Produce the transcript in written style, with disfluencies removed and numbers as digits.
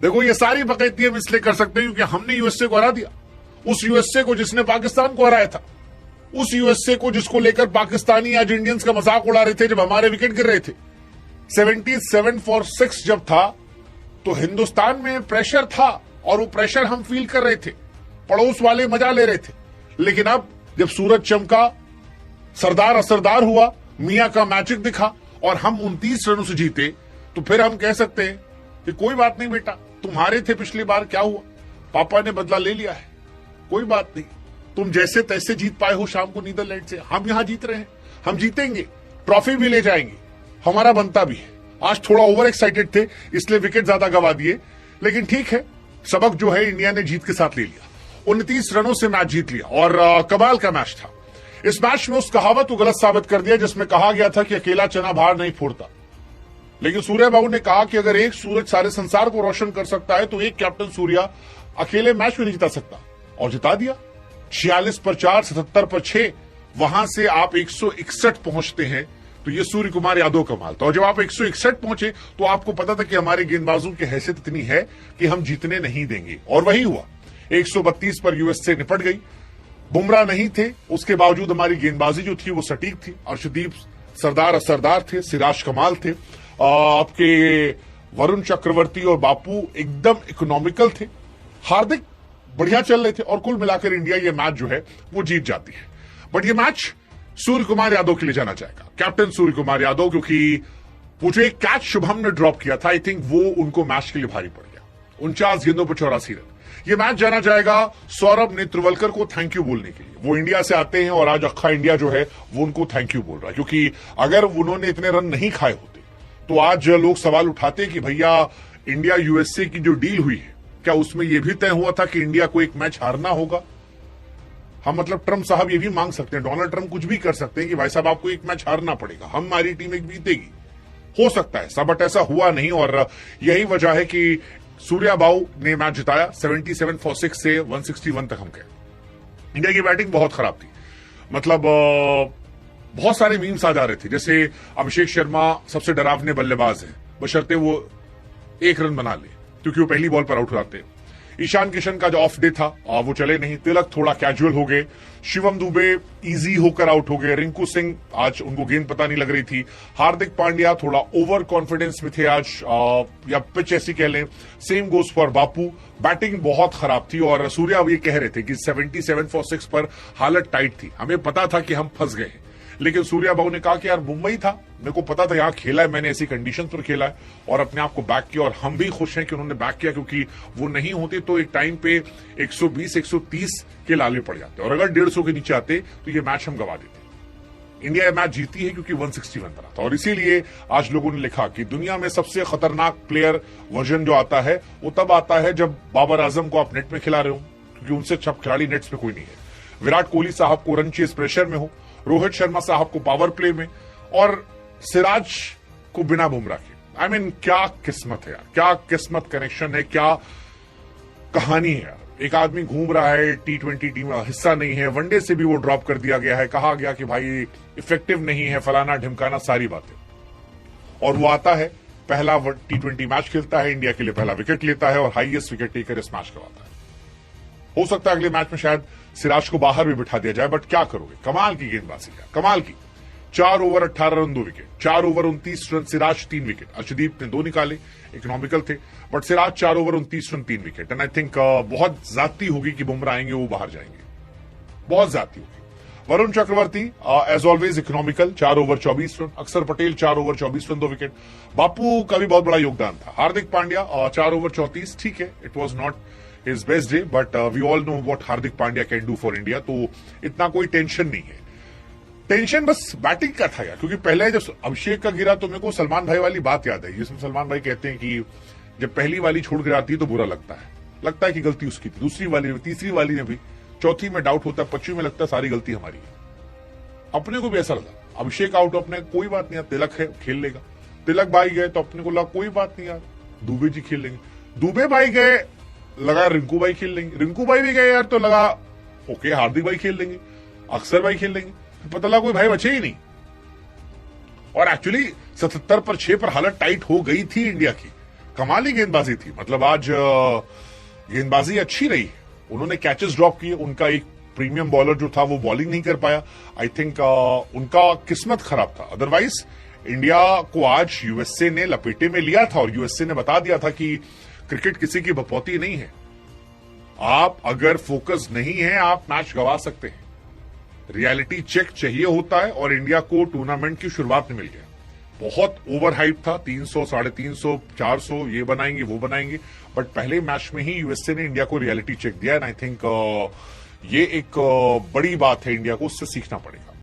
देखो ये सारी बकैती हम इसलिए कर सकते हैं क्योंकि हमने यूएसए को हरा दिया, उस यूएसए को जिसने पाकिस्तान को हराया था, उस यूएसए को जिसको लेकर पाकिस्तानी आज इंडियंस का मजाक उड़ा रहे थे जब हमारे विकेट गिर रहे थे। 77 for 6 जब था तो हिंदुस्तान में प्रेशर था और वो प्रेशर हम फील कर रहे थे, पड़ोस वाले मजा ले रहे थे। लेकिन अब जब सूरज चमका, सरदार असरदार हुआ, मियां का मैजिक दिखा और हम 29 रनों से जीते, तो फिर हम कह सकते हैं कि कोई बात नहीं बेटा, तुम्हारे थे पिछली बार, क्या हुआ, पापा ने बदला ले लिया है, कोई बात नहीं, तुम जैसे तैसे जीत पाए हो शाम को नीदरलैंड से, हम यहां जीत रहे हैं, हम जीतेंगे, ट्रॉफी भी ले जाएंगे, हमारा बनता भी है। आज थोड़ा ओवर एक्साइटेड थे इसलिए विकेट ज्यादा गवा दिए, लेकिन ठीक है, सबक जो है इंडिया ने जीत के साथ ले लिया, 29 रनों से मैच जीत लिया और कमाल का मैच था। इस मैच में उस कहावत को गलत साबित कर दिया जिसमें कहा गया था कि अकेला चना बाहर नहीं फोड़ता, लेकिन सूर्या बाबू ने कहा कि अगर एक सूरज सारे संसार को रोशन कर सकता है तो एक कैप्टन सूर्या अकेले मैच में नहीं जिता सकता, और जिता दिया। 46 पर 4, 77 पर 6, वहां से आप 161 पहुंचते हैं, तो ये सूर्य कुमार यादव कमाल था। और जब आप 161 पहुंचे तो आपको पता था कि हमारे गेंदबाजों की हैसियत इतनी है कि हम जीतने नहीं देंगे, और वही हुआ। 132 पर यूएसए निपट गई, बुमराह नहीं थे, उसके बावजूद हमारी गेंदबाजी जो थी वो सटीक थी। अर्शदीप सरदार असरदार थे, सिराज कमाल थे, आपके वरुण चक्रवर्ती और बापू एकदम इकोनॉमिकल थे, हार्दिक बढ़िया चल रहे थे, और कुल मिलाकर इंडिया ये मैच जो है वो जीत जाती है। बट ये मैच सूर्य कुमार यादव के लिए जाना चाहेगा, कैप्टन सूर्य कुमार यादव, क्योंकि वो जो एक कैच शुभम ने ड्रॉप किया था, आई थिंक वो उनको मैच के लिए भारी पड़ गया। 49 गेंदों पर 84 रन। ये मैच जाना जाएगा सौरभ नेत्रवलकर को थैंक यू बोलने के लिए। वो इंडिया से आते हैं और आज अक्खा इंडिया जो है वो उनको थैंक यू बोल रहा है, क्योंकि अगर उन्होंने इतने रन नहीं खाए होते तो आज लोग सवाल उठाते कि भैया इंडिया यूएसए की जो डील हुई है, क्या उसमें यह भी तय हुआ था कि इंडिया को एक मैच हारना होगा? हम मतलब ट्रंप साहब ये भी मांग सकते हैं, डोनाल्ड ट्रंप कुछ भी कर सकते हैं कि भाई साहब आपको एक मैच हारना पड़ेगा, हमारी टीम एक जीतेगी, हो सकता है ऐसा, बट ऐसा हुआ नहीं। और यही वजह है कि सूर्या बाऊ ने मैच जिताया। 77 for 6 से 161 तक हम गए। इंडिया की बैटिंग बहुत खराब थी, मतलब बहुत सारे मीम्स आ जा रहे थे, जैसे अभिषेक शर्मा सबसे डरावने बल्लेबाज है, बशर्ते वो 1 रन बना ले, क्योंकि वो पहली बॉल पर आउट हो जाते हैं। ईशान किशन का जो ऑफ डे था वो चले नहीं, तिलक थोड़ा कैजुअल हो गए, शिवम दुबे इजी होकर आउट हो गए, रिंकू सिंह आज उनको गेंद पता नहीं लग रही थी, हार्दिक पांड्या थोड़ा ओवर कॉन्फिडेंस में थे आज, या पिच ऐसी कह लें। Same goes for Bapu, batting बहुत खराब थी। और सूर्या ये कह रहे थे कि 77 for 6 पर हालत टाइट थी, हमें पता था कि हम फंस गए हैं, लेकिन सूर्या बाबू ने कहा कि यार मुंबई था, मेरे को पता था यहां खेला है, मैंने ऐसी कंडीशन पर खेला है और अपने आप को बैक किया, और हम भी खुश हैं कि उन्होंने बैक किया, क्योंकि वो नहीं होते तो एक टाइम पे 120-130 के लाले पड़ जाते, और अगर 150 के नीचे आते तो ये मैच हम गवा देते। इंडिया ये मैच जीती है क्योंकि 161 बना था, और इसीलिए आज लोगों ने लिखा कि दुनिया में सबसे खतरनाक प्लेयर वर्जन जो आता है वो तब आता है जब बाबर आजम को आप नेट में खिला रहे हो, क्योंकि उनसे अच्छा खिलाड़ी नेट्स पे कोई नहीं है। विराट कोहली साहब को रन चेस प्रेशर में हो, रोहित शर्मा साहब को पावर प्ले में, और सिराज को बिना बुमराह के। आई मीन क्या किस्मत है यार, क्या किस्मत कनेक्शन है, क्या कहानी है यार। एक आदमी घूम रहा है, T20 टीम का हिस्सा नहीं है, वनडे से भी वो ड्रॉप कर दिया गया है, कहा गया कि भाई इफेक्टिव नहीं है, फलाना ढिमकाना, सारी बातें, और वो आता है, पहला T20 मैच खेलता है, इंडिया के लिए पहला विकेट लेता है और हाईएस्ट विकेट टेकर इस मैच करवाता है। हो सकता है अगले मैच में शायद सिराज को बाहर भी बिठा दिया जाए, बट क्या करोगे, कमाल की गेंदबाजी है, कमाल की। 4 over 18 run 2 wicket, 4 over 29 run, Siraj 3 wicket, Arshdeep ने 2 निकाले, इकोनॉमिकल थे, but Siraj 4 over 29 run 3 wicket. And I think बहुत ज्यादती होगी कि बुमराह आएंगे वो बाहर जाएंगे, बहुत ज्यादती होगी। Varun Chakravarthy as always economical, 4 over 24 run, Axar Patel 4 over 24 run 2 wicket, Bapu का भी बहुत बड़ा योगदान था, हार्दिक पांड्या 4 ओवर 34, ठीक है, it was not his best day, but we all know what Hardik Pandya can do for India, तो इतना कोई टेंशन नहीं है। टेंशन बस बैटिंग का था यार, क्योंकि पहले जब अभिषेक का गिरा तो मेरे को सलमान भाई वाली बात याद है, जिसमें सलमान भाई कहते हैं कि जब पहली वाली छोड़ के जाती है तो बुरा लगता है कि गलती उसकी थी, दूसरी वाली में, तीसरी वाली में भी, चौथी में डाउट होता है, 25 में लगता है सारी गलती हमारी है। अपने को भी ऐसा लगा, अभिषेक आउट, अपने कोई बात नहीं, तिलक है खेल लेगा, तिलक भाई गए तो अपने को लगा कोई बात नहीं यार, दुबे जी खेल लेंगे, दुबे भाई गए लगा रिंकू भाई खेल लेंगे, रिंकू भाई भी गए यार तो लगा ओके हार्दिक भाई खेल लेंगे, अक्षर भाई खेल लेंगे, पता लगा कोई भाई बचे ही नहीं। और एक्चुअली 77 पर 6 पर हालत टाइट हो गई थी इंडिया की, कमाली गेंदबाजी थी। मतलब आज गेंदबाजी अच्छी रही, उन्होंने कैचेस ड्रॉप किए, उनका एक प्रीमियम बॉलर जो था वो बॉलिंग नहीं कर पाया। आई थिंक उनका किस्मत खराब था, अदरवाइज इंडिया को आज यूएसए ने लपेटे में लिया था और यूएसए ने बता दिया था कि क्रिकेट किसी की बपौती नहीं है, आप अगर फोकस नहीं है आप मैच गंवा सकते हैं। रियलिटी चेक चाहिए होता है और इंडिया को टूर्नामेंट की शुरुआत में मिल गया। बहुत ओवर हाइप था, 300, 350, 400 ये बनाएंगे वो बनाएंगे, बट पहले मैच में ही यूएसए ने इंडिया को रियलिटी चेक दिया एंड आई थिंक ये एक बड़ी बात है, इंडिया को उससे सीखना पड़ेगा।